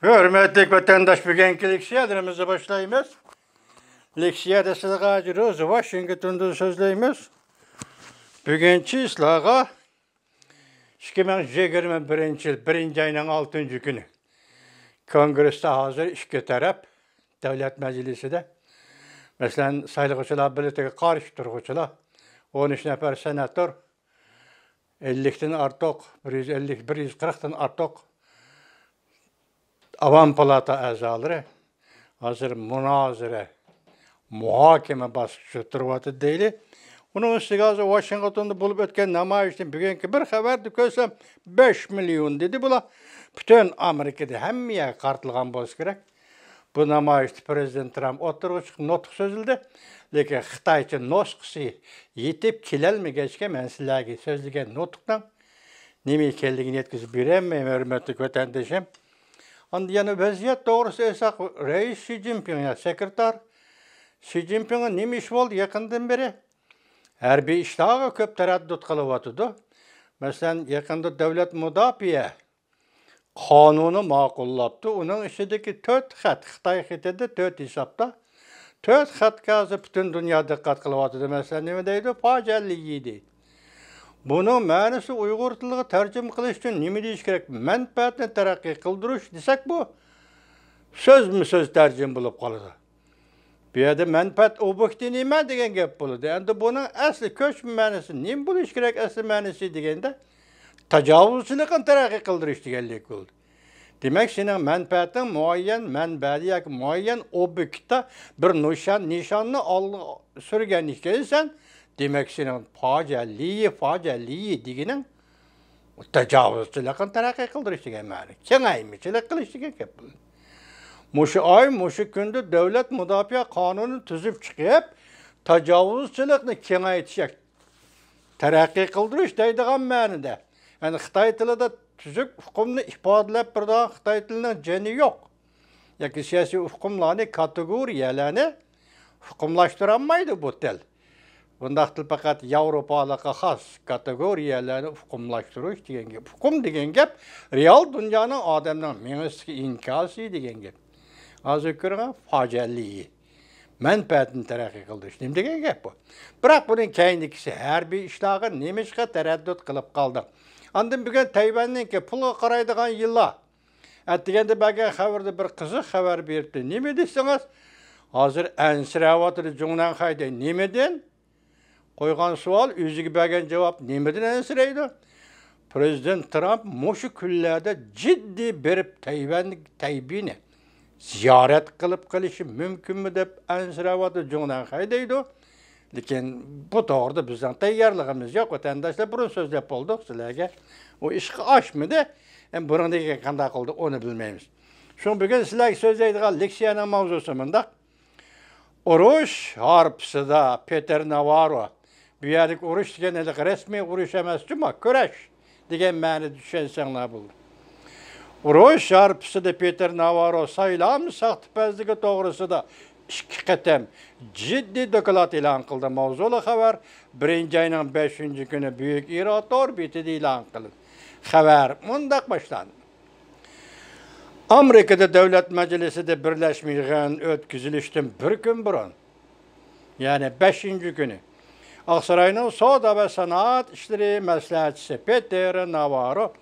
Hürmetli vatandaş, bugünkü leksiyalarımızı başlayımız. Leksiyada sizga jiruz, Washington'da sözleyimiz. Bugünkü islaha 2021 yıl 1. ayının 6. günü Kongreste hazır iki taraf Devlet Meclisi de. Mesela sayılıqçılar birlikte karşı durğuçular 13 nefer senatör 50'den artıq 140'dan artıq Avam Palata azaları hazır münazire, muhakeme baskısı turvatı değil. Onun üstüne Washington'da bulup ötken namayişten bugünkü bir haberdi körsem 5 milyon dedi bula. Bütün Amerika'da hemmeye kartılgan boz gerek. Bu namayişte Prezident Trump oturğuç notuk sözüldü. Lekin Xitayçı noskısı yetip kilelmi geçke mensilagi sözlügen notuktan nemi keldigini yetkisi biremmeyim hürmetli vatandaşım. Anda yani vaziyet doğrusu esak reis Xi Jinping'e sekreter. Xi Jinping'e nemi iş oldu yakından beri? Her bir iştahı köp teraddüt kılıvatıdı. Mesela yakında devlet müdafiye kanunu makullaptı. Onun içindeki 4 xat, Xitay xitede 4 hesapta. 4 xat gazı bütün dünya dikkat kılıvatıdı. Mesela ne deydi? Facelliyi deydi. Bunun manisi Uygur tiliga tercüme qilish uchun nima deyish kerak? Manfaatni taraqqiy qildirish desak bu so'zmi-so'z tarjima bo'lib qoladi. Bu yerda manfaat obyekti nima degan gap bo'ladi. Endi buning asli ko'chma ma'nosi nima bo'lish kerak asli ma'nosi deganda tajovuzchilikni taraqqiy qildirish deganlik bo'ldi. Demak, sening manfaating muayyan manbada yoki muayyan obyektda bir nishonni surgan ekansan. Demek senin facialliyi deginin tecavüzçülükün terakki kıldırış degen mani. Kengaymışçılık kılış degen gap. Muşu ay, muşu gündü devlet müdafiye kanunu tüzüp çıkıp tecavüzçülükni kengaytışak terakki kıldırış deydiğen manide. Yani Xitay tilida tüzük hukumni ifadelep bir daha Xitay tilinin ceni yok. Yaki siyasi hukumlarını, kategoriyalarını hukumlaştıramaydı bu tel. Bundaq til faqat Avropalıqa xas kategoriyalarni hukumlaştırış degen gap. Hukum degen gap real dünyanın adamdan mengiski inkası degen gap. Azı körüne facialliyi. Menfaatini terakki qildirish nim degen gap bu. Biroq bunun keyindikisi her bir işlagı nemişqa taraddut qılıp qaldı. Andan bugün Tayvan'ninki pulga qaraydigan yıllar. Atdiganda baga xabarda bir qiziq xabar berdi. Nima desiniz? Hazır ansiravatır Jungnan Hayda nimeden? Koygan sual, özüge bergen cevap nemeden ensireydi? Prezident Trump muşu küllerde ciddi berip Taybini ziyaret kılıp kılışı mümkün mü dep ensiravatı Jungnan Haydaydı. Lekin bu doğruda bizden tayyarlığımız yok. Vatandaşlar burun sözlep olduk sizlerge. O işi aşmadı. Burundaki kanda oldu onu bilmeyimiz. Şu bugün sizlerge sözleydiği leksiyanın mavzusunda Uruş harpsıda Peter Navarro bu yerlik uruş degenlik resmi uruş emas ama köreş degen mani düşünsenler buldu. Uruş harpsıda Peter Navarro saylam sahtipazligi to'g'risida 2 qatam ciddi doklad e'lon qildi. Mavzuli xabar 1. ayning 5. kuni Buyuk Iroq orbitida e'lon qilindi. Xabar mundaq boshlandi. Amerika'da Devlet Meclisi'de birleşmeyen ötküzülüştün bir gün burun, yani 5. günü, Aksaray'ın Soda ve Sanat İşleri Məsləhətçisi Peter Navarro,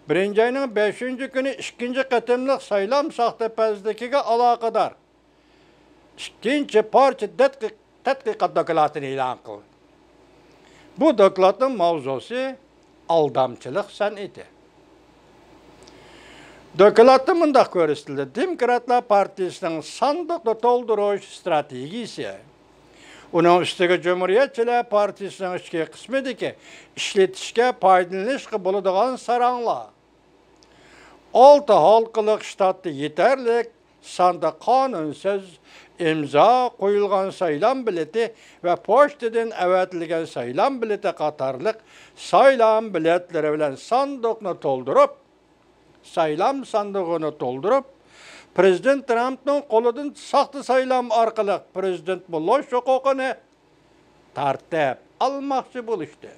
1. ayının 5. günü 2. qatımlıq saylam sahtipazligiga alaqadar 2. parça tədqiqat dokladını e'lon qildi. Bu dokladın mavzusu aldamçılık san'ati. Dokladda mundaq ko'rsatildi. Demokratlar Partiyasining sandiqni to'ldirish strategiyasi. Uning ustiga Cumhuriyetçiler Partiyasining ichki qismidagi ishlatishga foydalanishga bo'ladigan saranglar. 6 halqılık shtatda yetarli sonda qonunsiz imzo qo'yilgan saylam bileti ve pochtadan avatilgan saylam bileti qatorliq saylam biletlari bilan sandiqni to'ldirib saylam sandığını doldurup, Prezident Trump'ın qo'lidan saxta saylam orqali prezident bo'lish huquqini tartib almoqchi bo'lishdi.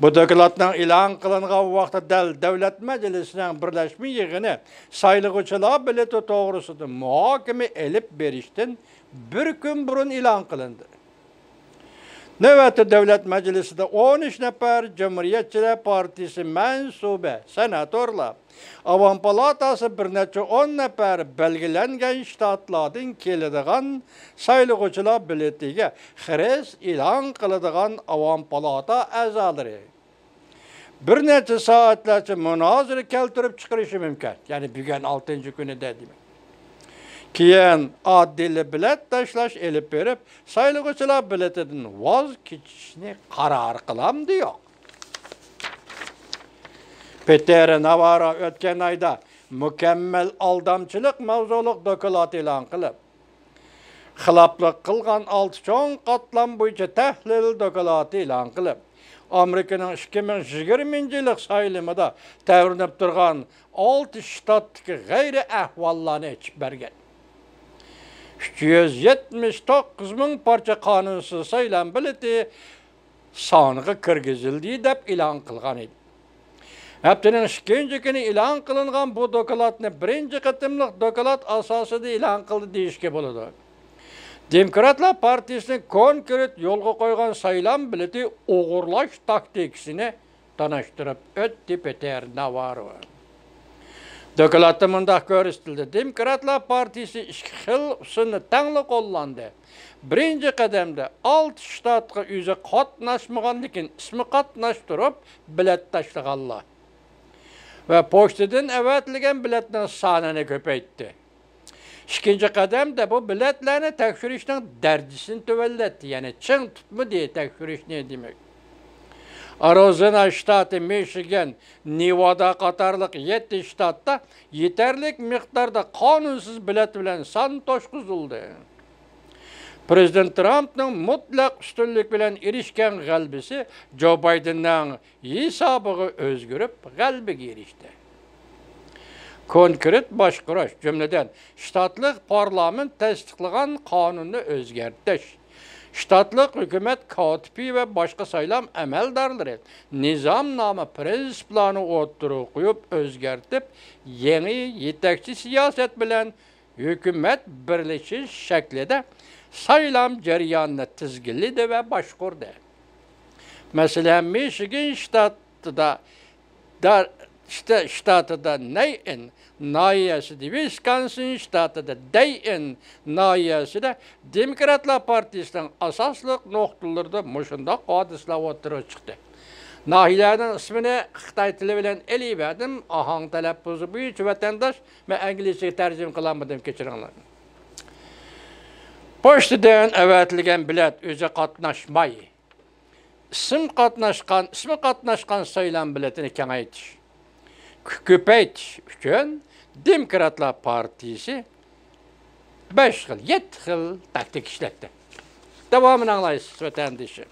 Bu dokladın ilan kılınğan vaqtda Devlet Meclisi'nin birleşme yığını saylıqçılar bileti doğrusudur muhakeme elip beriştin bir gün burun ilan kılındı. Növbəti Devlet Meclisi'de 13 nefer Cumhuriyetçiler Partisi mensube senatorlar, Avam Palatası bir neçe 10 nefer belgilengen ştatlardan keladigan saylıqçılar biletiga xires ilan kılıdigan Avam Palata azaları. Bir neçe saatlerce münazara keltirip çıkırışı mümkün. Yani bugün 6. günü dedim. Keyin adili bilet taşlaş elip berip, saylıqçılar biletidin vaz keçishini qarar qılam diyor. Peter Navarro ötken ayda mükemmel aldamçılık mavzuluq doklad ilan qılıp, xilaplık qılgan 6 çoğun qatlam boyunca təhlil dokladı ilan qılıp, Amerikanın 2020-yıllık sayılımıda təvrinib durğan 6 ştatdaki gayri ahvallarını içip bergen. 379 bin parça kanunsuz sayılan bileti sanığı kırgızıldı dep ilan kılgan idi. Heptinin ikinci günü ilan kılıngan bu dokladını birinci kıtımlık doklad asasıda ilan kıldı deyişke buludu. Demokratlar Partisi'nin konkret yolga koygan sayılan bileti oğurlaş taktikisini tanıştırıp öttü Peter Navarro. Dokladda mındaq görüstüldi. Demokratlar Partisi iki xil usulni tangli qo'llandı. Birinci qadamda 6 ştatga o'zi qatnaşmagan lekin ismi qatnaştırıp bilet tashlaganlar. Ve pochtadan avatilgan biletning sonini ko'paytdi. İkinci qadamda bu biletlarni tekshirishning darajasini tuvallatdi. Ya'ni ching tutma deya tekshirish ne demek? Arizona ştatı, Michigan, Nevada qatarlıq 7 ştatda yeterlik miqdarda kanunsuz bilet bilen san toşquzuldu. Prezident Trump'ның mutlaq üstünlük bilen erişken qalbisi Joe Biden'ның hesabığı özgürüp qalbiga erişdi. Konkret başquraş cümleden ştatlık parlament tasdiqlagan kanunu özgertiş. Ştatlık hükümet katibi ve başka sayılan emeldarları nizamname prensiplerini oturup koyup özgertip yeni yetekçi siyaset bilen hükümet birleşiş şeklinde sayılan cereyanını tizgilidi ve başkurdu. Mesela Michigan ştatıda Neyin nahiyesi de Wisconsin ştatıda Dayton nahiyesi de Demokratlar Partisi'nin asaslık noktalarda muşunda hadisler oturup çıktı. Nahiyelerden ismini Xitay tili bilen eliverdim, ahang telaffuzu büyücü vatandaş ve İngilizce tercüme kılamadım keçirenler. Pochtadan avatilgan bilet özü qatnaşmayı. İsmi qatnaşkan sayılan biletini kengaytiş. Köpeytiş üçün Demokratlar Partisi 5 yıl, 7 yıl taktik işletti. Devamını anlayısınız vatandaşı.